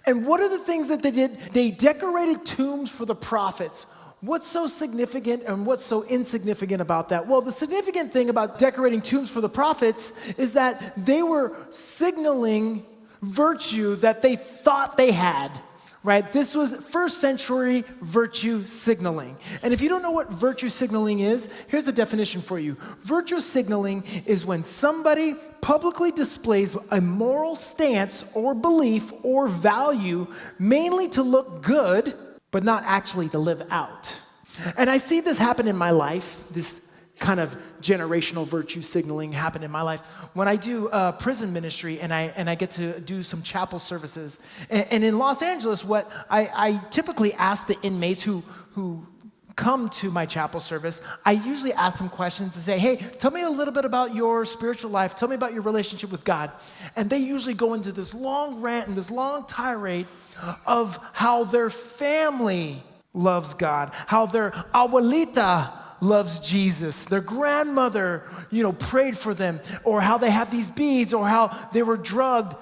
And what are the things that they did? They decorated tombs for the prophets. What's so significant and what's so insignificant about that? Well, the significant thing about decorating tombs for the prophets is that they were signaling virtue that they thought they had, right? This was first century virtue signaling. And if you don't know what virtue signaling is, here's a definition for you. Virtue signaling is when somebody publicly displays a moral stance or belief or value mainly to look good, but not actually to live out. And I see this happen in my life, this kind of generational virtue signaling happen in my life when I do prison ministry and I get to do some chapel services. And in Los Angeles, what I typically ask the inmates who come to my chapel service, I usually ask them questions and say, hey, tell me a little bit about your spiritual life. Tell me about your relationship with God. And they usually go into this long rant and this long tirade of how their family loves God, how their abuelita loves Jesus, their grandmother, prayed for them, or how they have these beads, or how they were drugged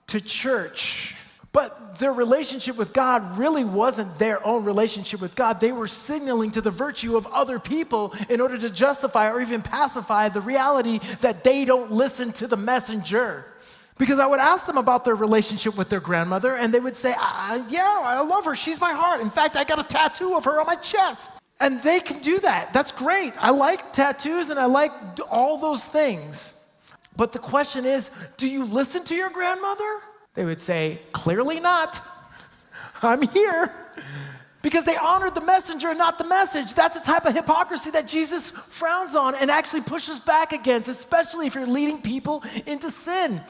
to church. But their relationship with God really wasn't their own relationship with God. They were signaling to the virtue of other people in order to justify or even pacify the reality that they don't listen to the messenger. Because I would ask them about their relationship with their grandmother, and they would say, yeah, I love her. She's my heart. In fact, I got a tattoo of her on my chest. And they can do that. That's great. I like tattoos and I like all those things. But the question is, do you listen to your grandmother? They would say, clearly not. I'm here. Because they honored the messenger and not the message. That's a type of hypocrisy that Jesus frowns on and actually pushes back against, especially if you're leading people into sin.